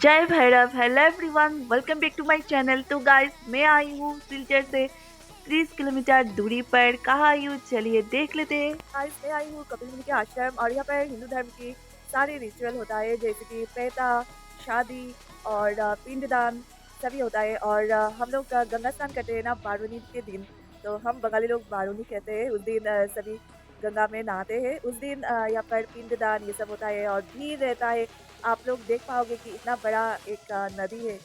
जय Bhairav. Hello everyone, welcome back to my channel. तो guys, मैं आई हूँ सिलचर से 30 किलोमीटर दूरी पर। कहाँ आई हूँ, चलिए देख लेते हैं। आज मैं आई हूँ कपिल मुनि के आश्रम और यहाँ पर हिंदू धर्म की सारे रिचुअल होता है, जैसे कि पैता, शादी और पिंडदान सभी होता है। और हम लोग गंगा स्नान करते हैं ना बारूनी के दिन। तो हम बंगाली लोग बारूनी कहते हैं। उस दिन सभी गंगा में नहाते हैं। उस दिन यहाँ पर पिंडदान ये सब होता है और भीड़ रहता है। आप लोग देख पाओगे कि इतना बड़ा एक नदी है।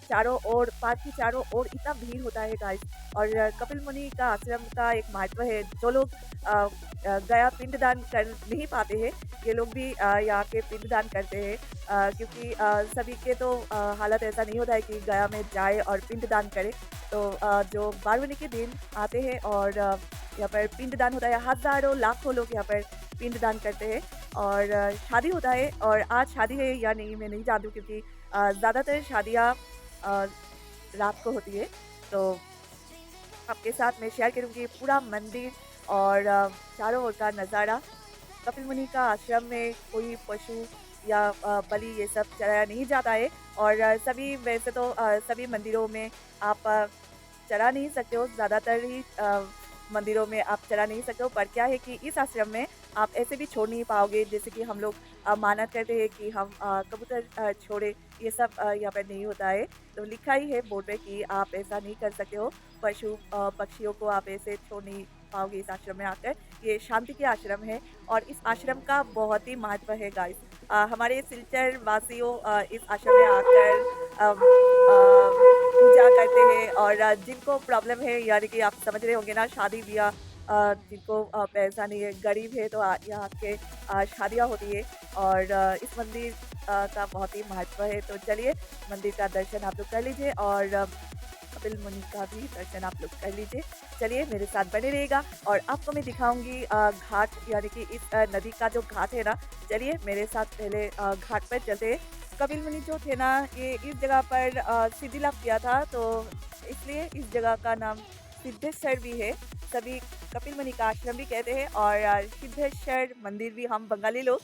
चारों ओर, पार्क की चारों ओर इतना भीड़ होता है गाइस। और कपिल मुनि का आश्रम का एक महत्व है। जो लोग गया पिंडदान कर नहीं पाते हैं, ये लोग भी यहाँ के पिंडदान करते हैं। क्योंकि सभी के तो हालत ऐसा नहीं होता है कि गया में जाए और पिंडदान करे। तो जो बारवनी के दिन आते हैं और यहाँ पर पिंडदान होता है। हज़ारों लाखों लोग यहाँ पर पिंडदान करते हैं। और शादी होता है। और आज शादी है या नहीं मैं नहीं जानती हूँ, क्योंकि ज़्यादातर शादियाँ रात को होती है। तो आपके साथ मैं शेयर करूँगी पूरा मंदिर और चारों ओर का नज़ारा। कपिल मुनि का आश्रम में कोई पशु या बलि ये सब चढ़ाया नहीं जाता है। और सभी वैसे तो सभी मंदिरों में आप चढ़ा नहीं सकते हो। ज़्यादातर ही मंदिरों में आप चढ़ा नहीं सकते हो। पर क्या है कि इस आश्रम में आप ऐसे भी छोड़ नहीं पाओगे। जैसे कि हम लोग मानत करते हैं कि हम कबूतर छोड़े, ये सब यहाँ पर नहीं होता है। तो लिखा ही है बोर्ड पे कि आप ऐसा नहीं कर सकते हो। पशु पक्षियों को आप ऐसे छोड़ नहीं पाओगे इस आश्रम में आकर। ये शांति के आश्रम है और इस आश्रम का बहुत ही महत्व है गाइस। हमारे सिलचर वासियों इस आश्रम में आकर पूजा करते हैं। और जिनको प्रॉब्लम है, यानी कि आप समझ रहे होंगे ना, शादी ब्याह, जिनको पैसा नहीं है, गरीब है, तो यहाँ के शादियाँ होती है। और इस मंदिर का बहुत ही महत्व है। तो चलिए मंदिर का दर्शन आप लोग कर लीजिए और कपिल मुनि का भी दर्शन आप लोग कर लीजिए। चलिए मेरे साथ बने रहिएगा और आपको मैं दिखाऊंगी घाट, यानी कि इस नदी का जो घाट है ना। चलिए मेरे साथ पहले घाट पर चलते हैं। कपिल मुनि जो थे ना, ये इस जगह पर सिद्धि लाभ किया था, तो इसलिए इस जगह का नाम सिद्धेश्वर भी है। सभी कपिल मुनि का आश्रम भी कहते हैं और सिद्धेश्वर मंदिर भी हम बंगाली लोग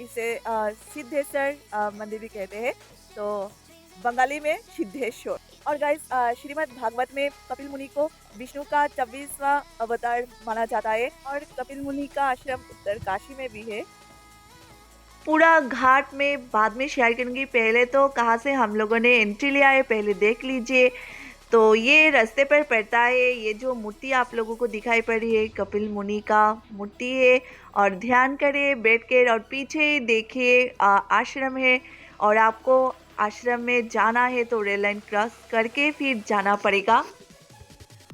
इसे सिद्धेश्वर मंदिर भी कहते हैं। तो बंगाली में सिद्धेश्वर। और गाइस, श्रीमद् भागवत में कपिल मुनि को विष्णु का 24वां अवतार माना जाता है। और कपिल मुनि का आश्रम उत्तरकाशी में भी है। पूरा घाट में बाद में शेयर करूंगी। पहले तो कहाँ से हम लोगों ने एंट्री लिया है पहले देख लीजिए। तो ये रास्ते पर पड़ता है। ये जो मूर्ति आप लोगों को दिखाई पड़ रही है, कपिल मुनि का मूर्ति है। और ध्यान करिए बैठ कर, और पीछे देखिए आश्रम है। और आपको आश्रम में जाना है तो रेल लाइन क्रॉस करके फिर जाना पड़ेगा।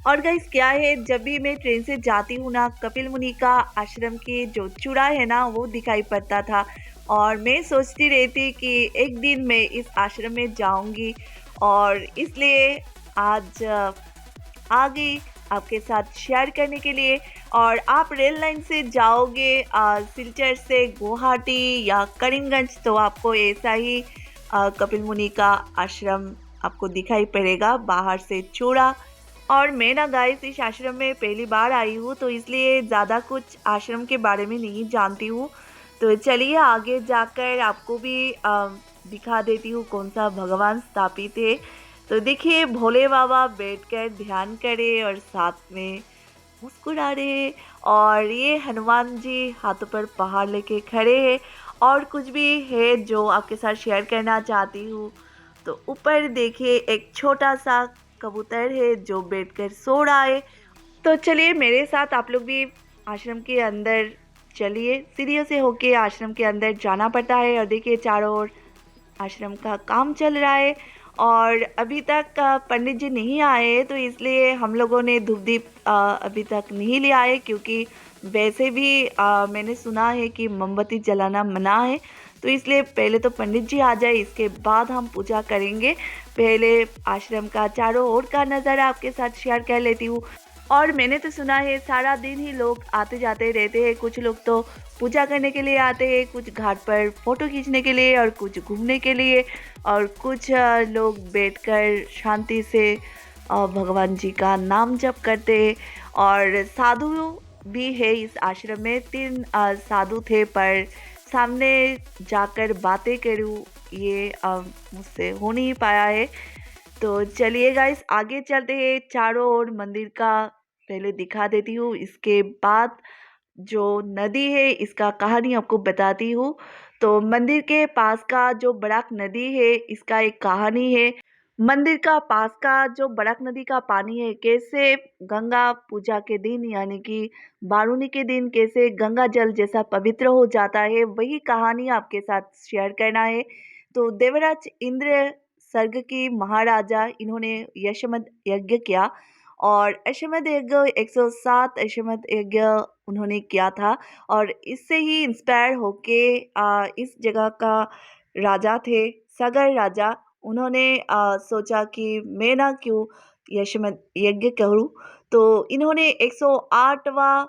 और गाइस, क्या है, जब भी मैं ट्रेन से जाती हूँ ना, कपिल मुनि का आश्रम के जो चूड़ा है ना, वो दिखाई पड़ता था। और मैं सोचती रहती कि एक दिन मैं इस आश्रम में जाऊंगी। और इसलिए आज आ गई आपके साथ शेयर करने के लिए। और आप रेल लाइन से जाओगे सिलचर से गुवाहाटी या करीमगंज, तो आपको ऐसा ही कपिल मुनि का आश्रम आपको दिखाई पड़ेगा, बाहर से चूड़ा। और मैं ना गाइस इस आश्रम में पहली बार आई हूँ, तो इसलिए ज़्यादा कुछ आश्रम के बारे में नहीं जानती हूँ। तो चलिए आगे जाकर आपको भी दिखा देती हूँ कौन सा भगवान स्थापित है। तो देखिए, भोले बाबा बैठकर ध्यान करे और साथ में मुस्कुरा रहे हैं। और ये हनुमान जी हाथों पर पहाड़ लेके खड़े हैं। और कुछ भी है जो आपके साथ शेयर करना चाहती हूँ। तो ऊपर देखिए एक छोटा सा कबूतर है जो बैठकर सो रहा है। तो चलिए मेरे साथ आप लोग भी आश्रम के अंदर चलिए। सीढ़ियों से होके आश्रम के अंदर जाना पड़ता है। और देखिए चारों ओर आश्रम का काम चल रहा है। और अभी तक पंडित जी नहीं आए, तो इसलिए हम लोगों ने धूप दीप अभी तक नहीं लिया है। क्योंकि वैसे भी मैंने सुना है कि मोमबत्ती जलाना मना है। तो इसलिए पहले तो पंडित जी आ जाए, इसके बाद हम पूजा करेंगे। पहले आश्रम का चारों ओर का नज़ारा आपके साथ शेयर कर लेती हूँ। और मैंने तो सुना है सारा दिन ही लोग आते जाते रहते हैं। कुछ लोग तो पूजा करने के लिए आते हैं, कुछ घाट पर फोटो खींचने के लिए, और कुछ घूमने के लिए, और कुछ लोग बैठकर शांति से भगवान जी का नाम जप करते हैं। और साधु भी है इस आश्रम में। 3 साधु थे, पर सामने जाकर बातें करूँ ये मुझसे हो नहीं पाया है। तो चलिए गाइस आगे चलते हैं, चारों ओर मंदिर का पहले दिखा देती हूँ, इसके बाद जो नदी है इसका कहानी आपको बताती हूँ। तो मंदिर के पास का जो बराक नदी है इसका एक कहानी है। मंदिर का पास का जो बराक नदी का पानी है कैसे गंगा पूजा के दिन यानी कि बारूनी के दिन कैसे गंगा जल जैसा पवित्र हो जाता है, वही कहानी आपके साथ शेयर करना है। तो देवराज इंद्र स्वर्ग की महाराजा इन्होंने यशमद यज्ञ किया और अश्वमेध यज्ञ 107 अश्वमेध यज्ञ उन्होंने किया था। और इससे ही इंस्पायर होके इस जगह का राजा थे सगर राजा, उन्होंने सोचा कि मैं ना क्यों अश्वमेध यज्ञ करूं। तो इन्होंने 108वां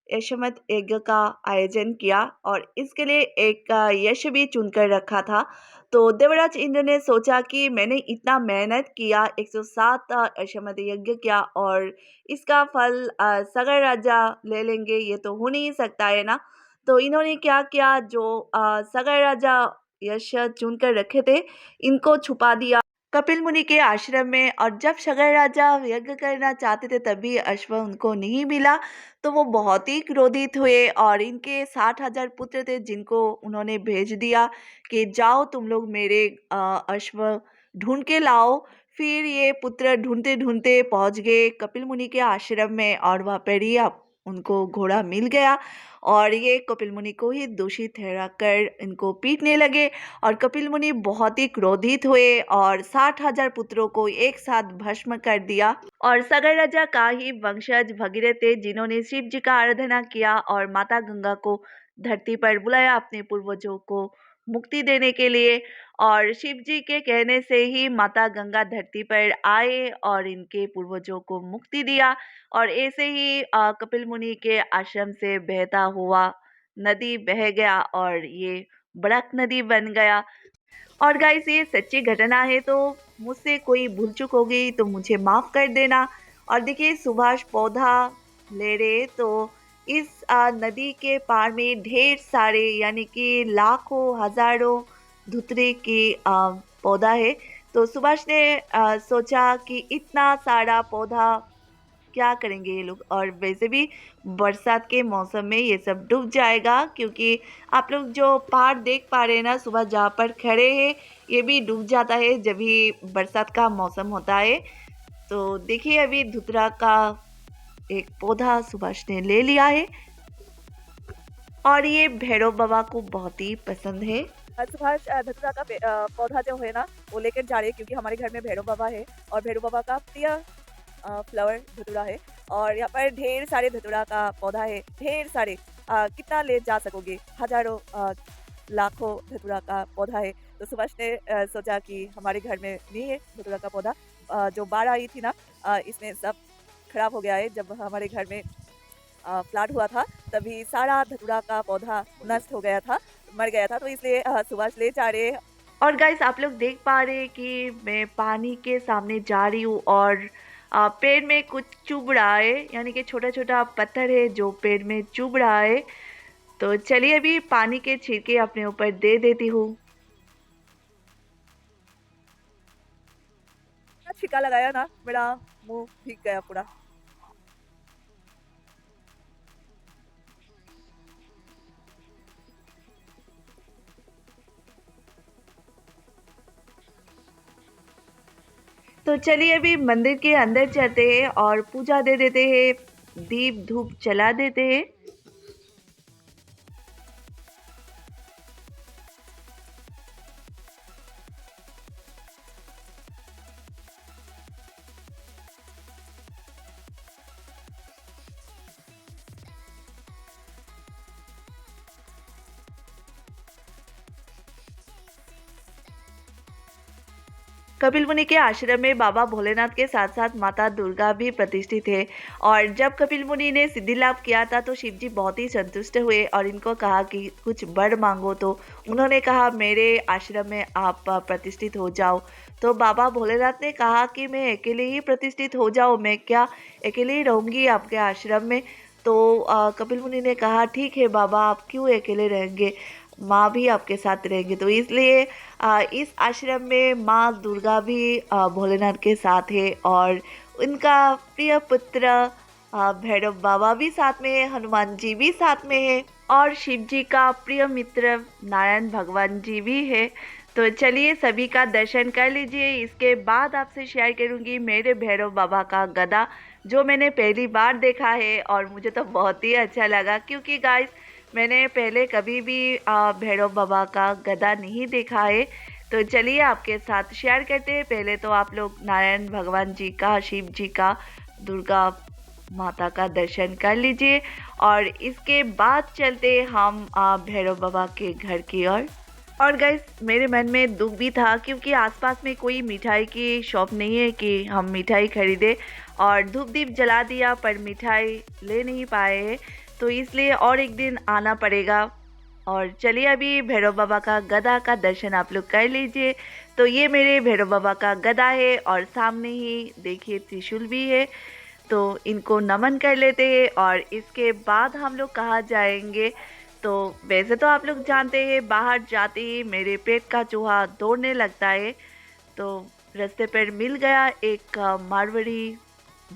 अश्वमेध यज्ञ का आयोजन किया और इसके लिए एक यश भी चुनकर रखा था। तो देवराज इंद्र ने सोचा कि मैंने इतना मेहनत किया, 107 अश्वमेध यज्ञ किया और इसका फल सगर राजा ले लेंगे, ये तो हो नहीं सकता है ना। तो इन्होंने क्या किया, जो सगर राजा यश चुनकर रखे थे इनको छुपा दिया कपिल मुनि के आश्रम में। और जब सगर राजा यज्ञ करना चाहते थे तभी अश्व उनको नहीं मिला, तो वो बहुत ही क्रोधित हुए और इनके 60,000 पुत्र थे जिनको उन्होंने भेज दिया कि जाओ तुम लोग मेरे अश्व ढूंढ के लाओ। फिर ये पुत्र ढूंढते ढूंढते पहुंच गए कपिल मुनि के आश्रम में और वहाँ पर ही उनको घोड़ा मिल गया और ये कपिल मुनि को ही दोषी ठहराकर इनको पीटने लगे। और कपिल मुनि बहुत ही क्रोधित हुए और 60,000 पुत्रों को एक साथ भस्म कर दिया। और सगर राजा का ही वंशज भगीरथ थे जिन्होंने शिव जी का आराधना किया और माता गंगा को धरती पर बुलाया अपने पूर्वजों को मुक्ति देने के लिए। और शिव जी के कहने से ही माता गंगा धरती पर आए और इनके पूर्वजों को मुक्ति दिया। और ऐसे ही कपिल मुनि के आश्रम से बहता हुआ नदी बह गया और ये बड़क नदी बन गया। और गाइस ये सच्ची घटना है, तो मुझसे कोई भूल चूक हो गई तो मुझे माफ़ कर देना। और देखिए सुभाष पौधा ले रहे, तो इस नदी के पार में ढेर सारे यानी कि लाखों हजारों धुतरे के पौधा है। तो सुभाष ने सोचा कि इतना सारा पौधा क्या करेंगे ये लोग, और वैसे भी बरसात के मौसम में ये सब डूब जाएगा, क्योंकि आप लोग जो पहाड़ देख पा रहे हैं ना सुबह जहाँ पर खड़े हैं ये भी डूब जाता है जब भी बरसात का मौसम होता है। तो देखिए अभी धुतरा का एक पौधा सुभाष ने ले लिया है और ये भैरव बाबा को बहुत ही पसंद है। सुभाष धतूरा का पौधा जो है ना वो लेकर जा रहे हैं क्योंकि हमारे घर में भैरव बाबा है और भैरव बाबा का प्रिय फ्लावर धतूरा है। और यहाँ पर ढेर सारे धतूरा का पौधा है, ढेर सारे कितना ले जा सकोगे, हजारों लाखों धतूरा का पौधा है। तो सुभाष ने सोचा कि हमारे घर में नहीं है धतूरा का पौधा, जो बाढ़ आई थी ना इसमें सब खराब हो गया है। जब हमारे घर में फ्लड हुआ था तभी सारा धतूरा का पौधा नष्ट हो गया था, मर गया था, तो इसलिए सुभाष ले जा रहे हैं। और गाइस आप लोग देख पा रहे हैं कि मैं पानी के सामने जा रही हूँ और पेड़ में कुछ चुभ रहा है, यानी कि छोटा छोटा पत्थर है जो पेड़ में चुभ रहा है। तो चलिए अभी पानी के छिड़के अपने ऊपर दे देती हूँ। छिका लगाया ना मेरा मुंह भीग गया पूरा। तो चलिए अभी मंदिर के अंदर चलते हैं और पूजा दे देते हैं, दीप धूप जला देते हैं। कपिल मुनि के आश्रम में बाबा भोलेनाथ के साथ साथ माता दुर्गा भी प्रतिष्ठित है। और जब कपिल मुनि ने सिद्धि लाभ किया था तो शिव जी बहुत ही संतुष्ट हुए और इनको कहा कि कुछ वर मांगो। तो उन्होंने कहा मेरे आश्रम में आप प्रतिष्ठित हो जाओ। तो बाबा भोलेनाथ ने कहा कि मैं अकेले ही प्रतिष्ठित हो जाऊँ, मैं क्या अकेले ही रहूँगी आपके आश्रम में। तो कपिल मुनि ने कहा ठीक है बाबा, आप क्यों अकेले रहेंगे, माँ भी आपके साथ रहेंगे। तो इसलिए इस आश्रम में माँ दुर्गा भी भोलेनाथ के साथ है, और उनका प्रिय पुत्र भैरव बाबा भी साथ में है, हनुमान जी भी साथ में है, और शिव जी का प्रिय मित्र नारायण भगवान जी भी है। तो चलिए सभी का दर्शन कर लीजिए। इसके बाद आपसे शेयर करूंगी मेरे भैरव बाबा का गदा, जो मैंने पहली बार देखा है और मुझे तो बहुत ही अच्छा लगा, क्योंकि गाइस मैंने पहले कभी भी भैरव बाबा का गदा नहीं देखा है। तो चलिए आपके साथ शेयर करते हैं। पहले तो आप लोग नारायण भगवान जी का, शिव जी का, दुर्गा माता का दर्शन कर लीजिए, और इसके बाद चलते हम भैरव बाबा के घर की ओर। और गाइस मेरे मन में दुख भी था, क्योंकि आसपास में कोई मिठाई की शॉप नहीं है कि हम मिठाई खरीदे, और धूप दीप जला दिया पर मिठाई ले नहीं पाए हैं। तो इसलिए और एक दिन आना पड़ेगा। और चलिए अभी भैरव बाबा का गदा का दर्शन आप लोग कर लीजिए। तो ये मेरे भैरव बाबा का गदा है, और सामने ही देखिए त्रिशूल भी है। तो इनको नमन कर लेते हैं, और इसके बाद हम लोग कहाँ जाएंगे। तो वैसे तो आप लोग जानते हैं, बाहर जाते ही मेरे पेट का चूहा दौड़ने लगता है। तो रास्ते पर मिल गया एक मारवाड़ी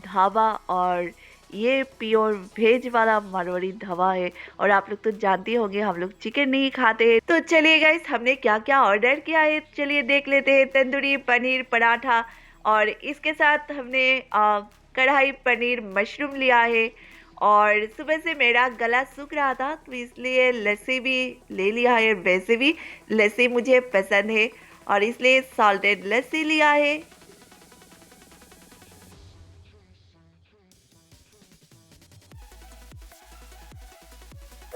ढाबा, और ये प्योर वेज वाला मारवाड़ी ढाबा है। और आप लोग तो जानते होंगे हम लोग चिकन नहीं खाते हैं। तो चलिए गाइस हमने क्या क्या ऑर्डर किया है, चलिए देख लेते हैं। तंदूरी पनीर पराठा, और इसके साथ हमने कढ़ाई पनीर मशरूम लिया है। और सुबह से मेरा गला सूख रहा था, तो इसलिए लस्सी भी ले लिया है। वैसे भी लस्सी मुझे पसंद है, और इसलिए सॉल्टेड लस्सी लिया है।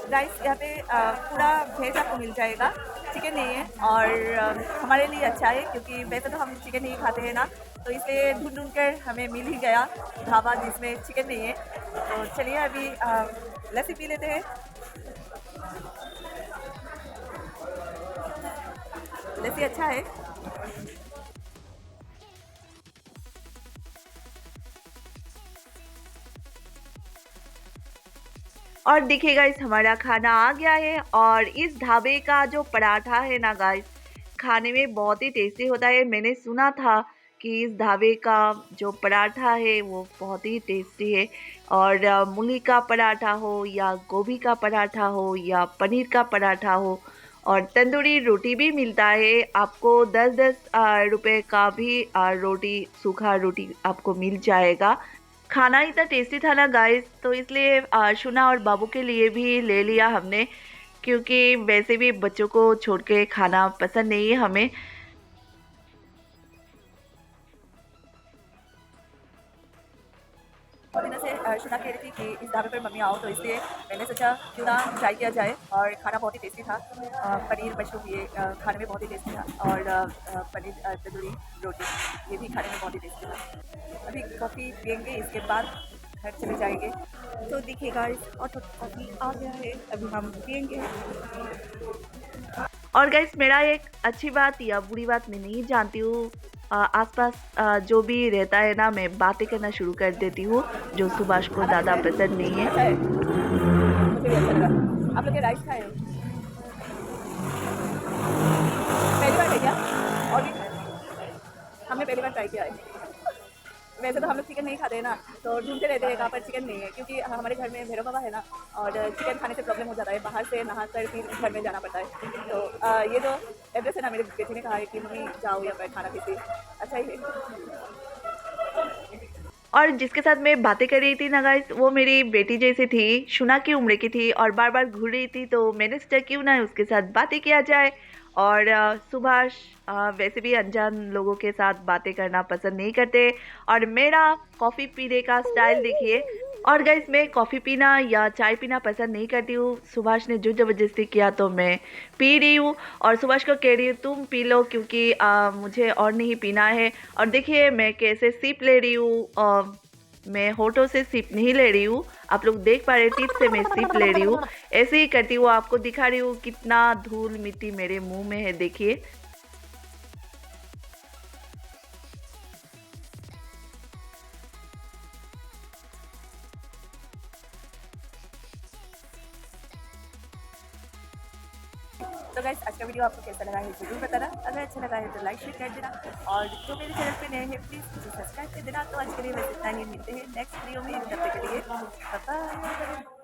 राइस यहाँ पे पूरा वेज आपको मिल जाएगा, चिकन नहीं है। और हमारे लिए अच्छा है क्योंकि वैसे तो हम चिकन नहीं खाते हैं ना, तो इसलिए ढूंढ ढूंढ कर हमें मिल ही गया ढाबा जिसमें चिकन नहीं है। तो चलिए अभी लस्सी पी लेते हैं। लस्सी अच्छा है। और देखिए गाइस हमारा खाना आ गया है, और इस ढाबे का जो पराठा है ना गाइस, खाने में बहुत ही टेस्टी होता है। मैंने सुना था कि इस ढाबे का जो पराठा है वो बहुत ही टेस्टी है। और मूली का पराठा हो, या गोभी का पराठा हो, या पनीर का पराठा हो, और तंदूरी रोटी भी मिलता है आपको। 10-10 रुपए का भी रोटी, सूखा रोटी आपको मिल जाएगा। खाना इतना टेस्टी था ना गाइस, तो इसलिए शुना और बाबू के लिए भी ले लिया हमने, क्योंकि वैसे भी बच्चों को छोड़ के खाना पसंद नहीं है हमें। और दिनों से शुना कह रही थी कि इस ढाबे पर मम्मी आओ, तो इसलिए मैंने सोचा क्यों ना ट्राई किया जाए। और खाना बहुत ही टेस्टी था। पनीर मशरूम ये खाने में बहुत ही टेस्टी था, और पनीर तंदूरी रोटी ये भी खाने में बहुत ही टेस्टी था। अभी कॉफ़ी पियेंगे, इसके बाद घर चले जाएंगे। तो देखिएगा इस ऑटो कॉफ़ी आ गया है, अभी हम पियेंगे। और गाइस मेरा एक अच्छी बात या बुरी बात मैं नहीं जानती हूँ, आसपास जो भी रहता है ना, मैं बातें करना शुरू कर देती हूँ, जो सुभाष को खाना ज़्यादा कैसा है? पसंद नहीं है। अच्छा है, मुझे भी अच्छा लगा। आप लोग के राइस खाए हो? पहली बार है क्या? और भी खाए? हमने पहली बार ट्राई किया है। वैसे तो हम लोग चिकन नहीं खाते हैं ना, तो ढूंढते रहते हैं कहाँ पर चिकन नहीं है, क्योंकि हमारे घर में भैरव बाबा है ना, और चिकन खाने से प्रॉब्लम हो जाता है, बाहर से नहा कर फिर घर में जाना पड़ता है। तो ये जो एड्रेस है ना, मेरे बेटी ने कहा है कि मम्मी जाओ या पर खाना पीती। अच्छा ही है। और जिसके साथ मैं बातें कर रही थी ना गाइस, वो मेरी बेटी जैसी थी, शुना की उम्र की थी, और बार बार घूर रही थी। तो मैंने सोचा क्यों ना उसके साथ बातें किया जाए। और सुभाष वैसे भी अनजान लोगों के साथ बातें करना पसंद नहीं करते। और मेरा कॉफ़ी पीने का स्टाइल देखिए। और गाइस मैं कॉफ़ी पीना या चाय पीना पसंद नहीं करती हूँ। सुभाष ने जो ज़बरदस्ती किया तो मैं पी रही हूँ, और सुभाष को कह रही हूँ तुम पी लो, क्योंकि मुझे और नहीं पीना है। और देखिए मैं कैसे सिप ले रही हूँ, मैं होठों से सिप नहीं ले रही हूँ, आप लोग देख पा रहे टिप से मैं सिप ले रही हूँ। ऐसे ही करती हूँ, आपको दिखा रही हूँ कितना धूल मिट्टी मेरे मुंह में है, देखिए। तो गाइस आज का वीडियो आपको कैसा लगा है ज़रूर बताना। अगर अच्छा लगा है तो लाइक शेयर कर देना और जो मेरे चैनल पे नए हैं प्लीज़ मुझे सब्सक्राइब कर देना। तो आज के लिए बस इतना ही, मिलते हैं नेक्स्ट वीडियो में, तब तक के लिए बाय बाय।